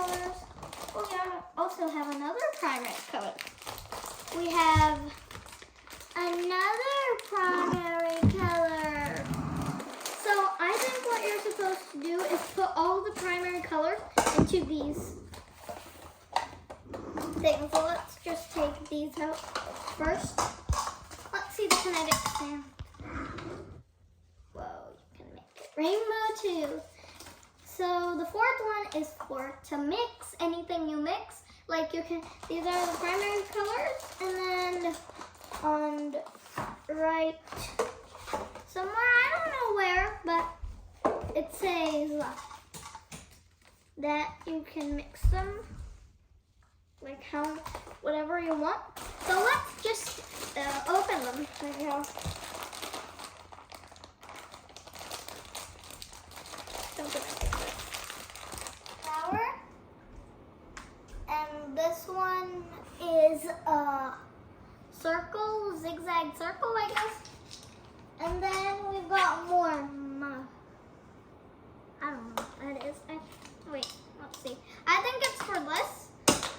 colors. We also have another primary color. We have another primary color. So I think what you're supposed to do is put all the primary colors into these things. So let's just take these out first. Let's see the kinetic sound. Whoa, you can make it rainbow too. So the fourth one is to mix anything you mix. Like you can, these are the primary colors, and then on right somewhere, I don't know where, but it says that you can mix them like whatever you want. So let's just open them. There you go. Flower. And this one is a circle, zigzag circle, I guess. And then we've got more. I don't know what that is. Wait, let's see. I think it's for this.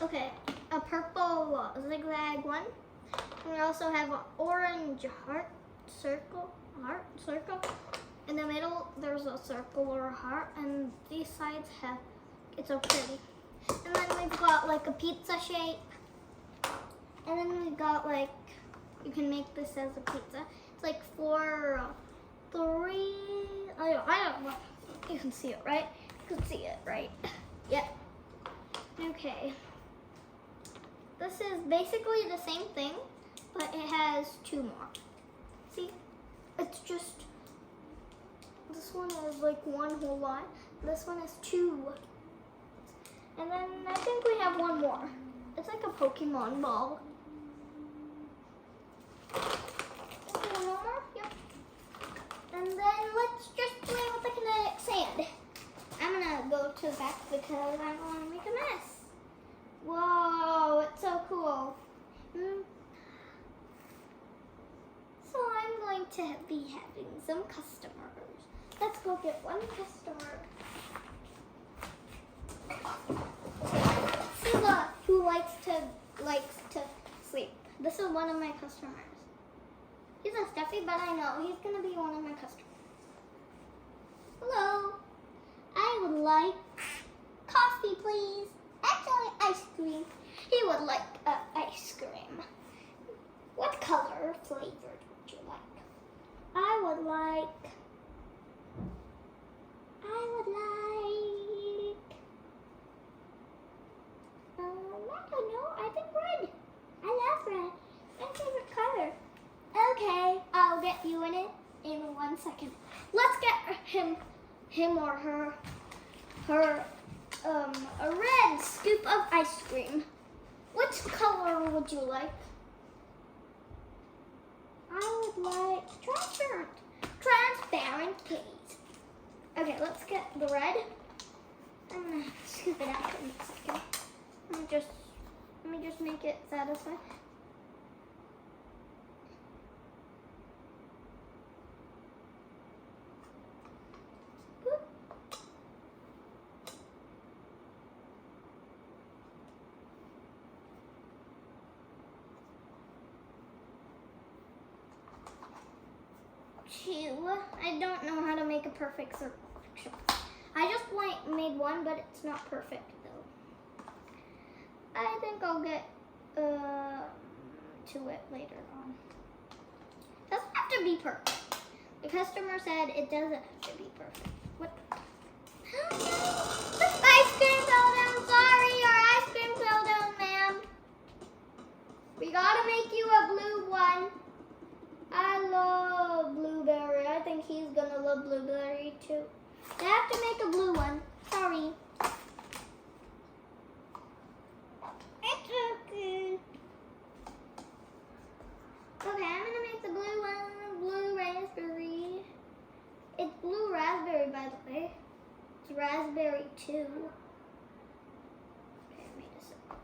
Okay, a purple zigzag one. We also have an orange circle. In the middle, there's a circle or a heart, and these sides have, it's so pretty. And then we've got like a pizza shape. And then we've got like, you can make this as a pizza. It's like I don't know. You can see it, right? You can see it, right? Yep. Okay. This is basically the same thing, but it has two more. See? It's just, this one is like one whole line. This one is two. And then I think we have one more. It's like a Pokemon ball. One more? Yep. And then let's just play with the kinetic sand. I'm gonna go to the back because I don't want to make a mess. Whoa, it's so cool. So I'm going to be having some customers. Let's go get one customer. This is who likes to sleep. This is one of my customers. He's a stuffy, but I know he's gonna be one of my customers. Hello. I would like coffee, please. Actually, ice cream. He would like ice cream. What color flavored would you like? I would like. I don't know. I think red. I love red. My favorite color. Okay, I'll get you in it in 1 second. Let's get him or her a red scoop of ice cream. Which color would you like? I would like transparent, please. Okay, let's get the red. I'm gonna scoop it out in a second. Let me just make it satisfying. I don't know how to make a perfect circle. I just made one, but it's not perfect though. I think I'll get to it later on. It doesn't have to be perfect. The customer said it doesn't have to be perfect. What? The ice cream fell down. Sorry, your ice cream fell down, ma'am. We gotta make you a blue one. I love blueberry. I think he's gonna love blueberry too. I have to make a blue one. Sorry. It's okay. Okay, I'm gonna make the blue one. Blue raspberry. It's blue raspberry, by the way. It's raspberry too. Okay, I made a circle.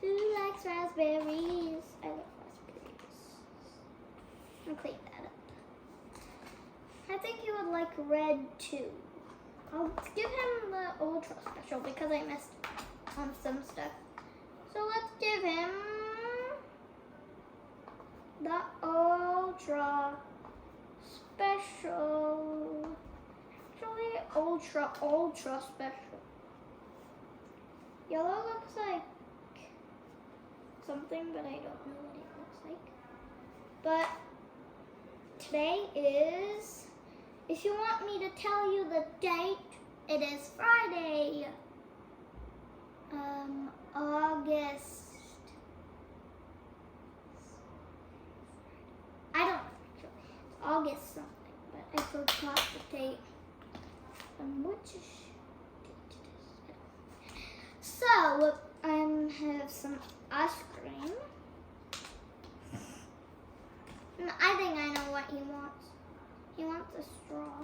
Who likes raspberries? I love raspberries. I'm gonna clean that up. I think you would like red too. I'll give him the ultra special because I missed on some stuff. So let's give him the ultra special. Actually, ultra special. Yellow looks like something, but I don't know what it looks like. But today is, if you want me to tell you the date, it is Friday, August. I don't know, actually. It's August something, but I forgot the date. Which date it is? So, I have some ice cream. And I think I know what he wants. He wants a straw.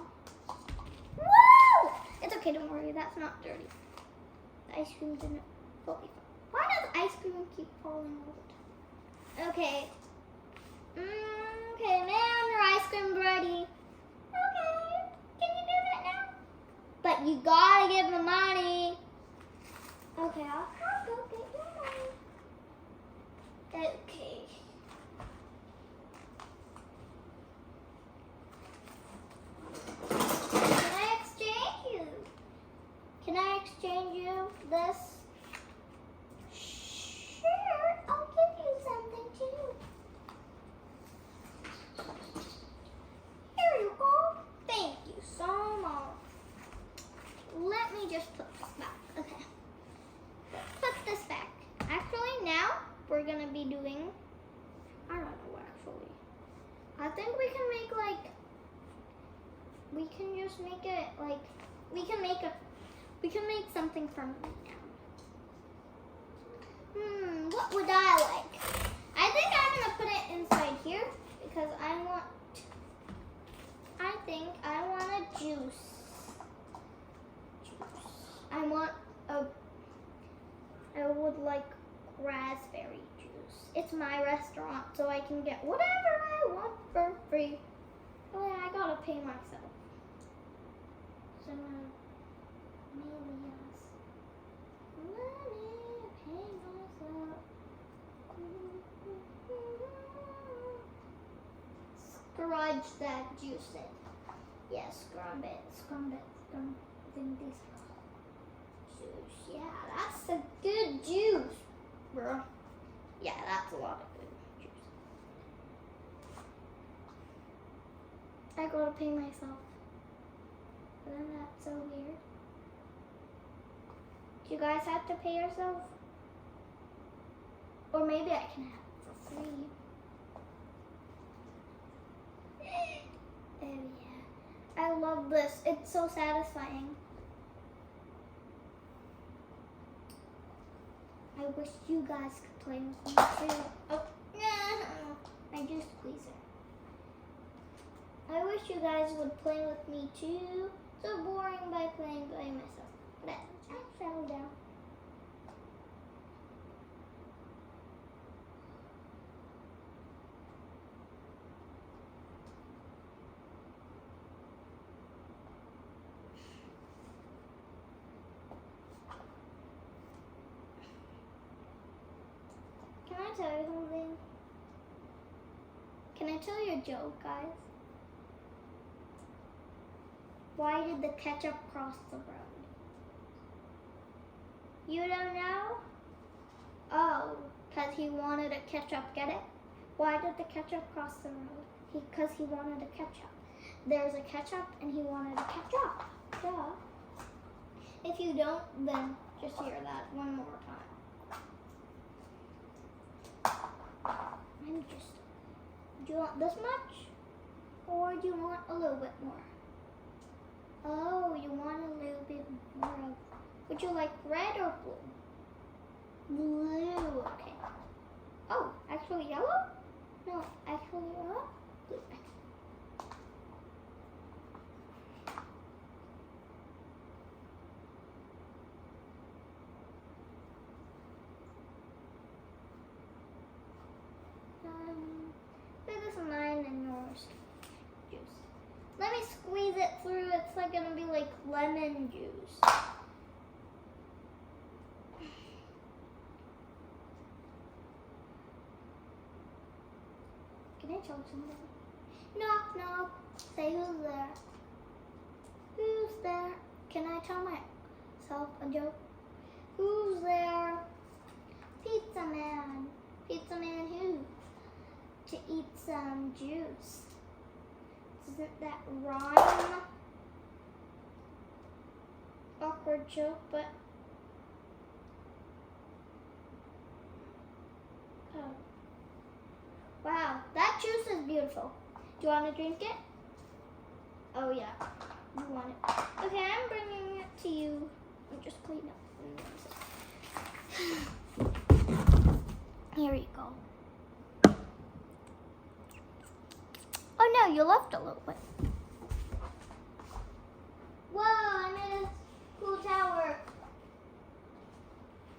Woo! It's okay, don't worry, that's not dirty. The ice cream didn't fully fall. Why does ice cream keep falling all the time? Okay. Okay, ma'am, your ice cream ready. Okay, can you do that now? But you gotta give the money. Okay, I'll go get your money. Okay. Can I exchange you this? Sure, I'll give you something too. Here you go. Thank you so much. Let me just put this back. Okay. Put this back. Actually, now we're gonna be doing, I don't know actually. I think we can make like, we can just make it like, we can make something from me now. What would I like? I think I'm gonna put it inside here because I think I want a juice. I would like raspberry juice. It's my restaurant, so I can get whatever I want for free. Oh yeah, I gotta pay myself. So scrunch that juice in. Yes, scrub it. I think these juice. Yeah, that's a good juice, bro. Yeah, that's a lot of good juice. I gotta pay myself. Isn't that so weird? Do you guys have to pay yourself? Or maybe I can have it for free. Oh yeah. I love this. It's so satisfying. I wish you guys could play with me too. Oh, no. I just squeeze it. I wish you guys would play with me too. So boring by playing by myself. But I fell down. Can I tell you something? Can I tell you a joke, guys? Why did the ketchup cross the road? You don't know? Oh, because he wanted a ketchup, get it? Why did the ketchup cross the road? Because he wanted a ketchup. There's a ketchup and he wanted a ketchup. Duh. If you don't, then just hear that one more time. Do you want this much? Or do you want a little bit more? Oh, you want a little bit more of, would you like red or blue? Blue, okay. Oh, actually yellow? No, actually yellow? Blue. This is mine and yours. Juice. Let me squeeze it through it's like gonna be like lemon juice. Can I tell somebody? Knock, knock. Say who's there. Who's there? Can I tell myself a joke? Who's there? Pizza man. Pizza man who? To eat some juice. Doesn't that rhyme? Awkward joke, but oh. Wow, that juice is beautiful. Do you want to drink it? Oh yeah, you want it. Okay, I'm bringing it to you. I'm just clean up. Here you go. Oh no, you left a little bit. Whoa, I made a cool tower.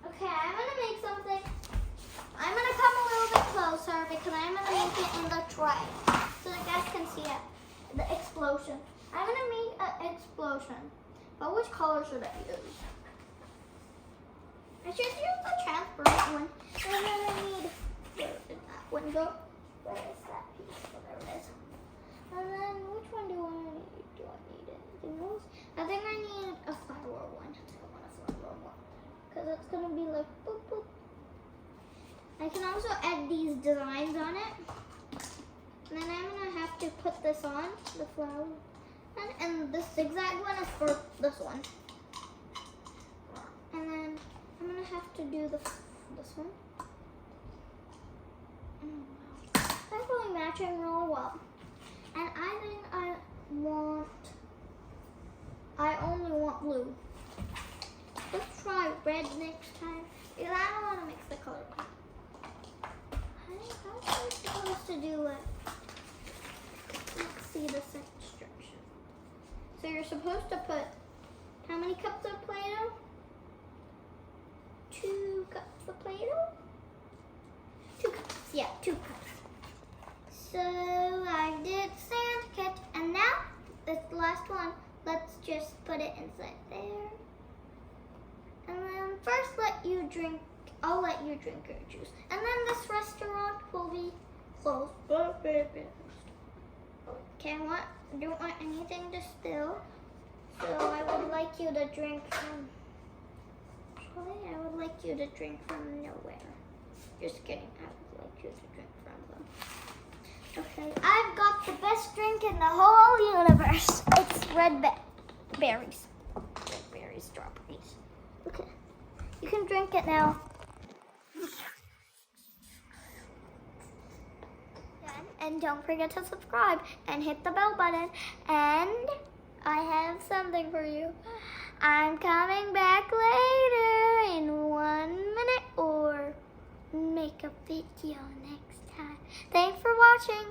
Okay, I'm gonna make something. I'm gonna come a little bit closer because I'm gonna make it in the tray so the guys can see it. The explosion. I'm gonna make an explosion. But which color should I use? I should use the transparent one. And then I need, where did that one go? Where is that piece? Oh, there it is. And then which one do I need? Do I need anything else? I think I need a flower one. I want a flower one. Because it's gonna be like boop boop. I can also add these designs on it. And then I'm gonna have to put this on, the flower. And this zigzag one is for this one. And then I'm gonna have to do this one. Oh, wow. That's really matching real well. And I think I only want blue. Let's try red next time. Because I don't want to mix the color. How am I supposed to do it? Let's see this instruction. So you're supposed to put how many cups of Play-Doh? 2 cups of Play-Doh? 2 cups, yeah, 2 cups. So I did sand kit, and now this last one, let's just put it inside there. And then first I'll let you drink your juice. And then this restaurant will be closed. Okay, I don't want anything to spill. So I would like you to drink from, I would like you to drink from nowhere. Just kidding, I would like you to drink from them. Okay, I've got the best drink in the whole universe. It's red berries. Red berries, strawberries. Okay, you can drink it now. And don't forget to subscribe and hit the bell button. And I have something for you. I'm coming back later in 1 minute or make a video next time. Thanks for watching.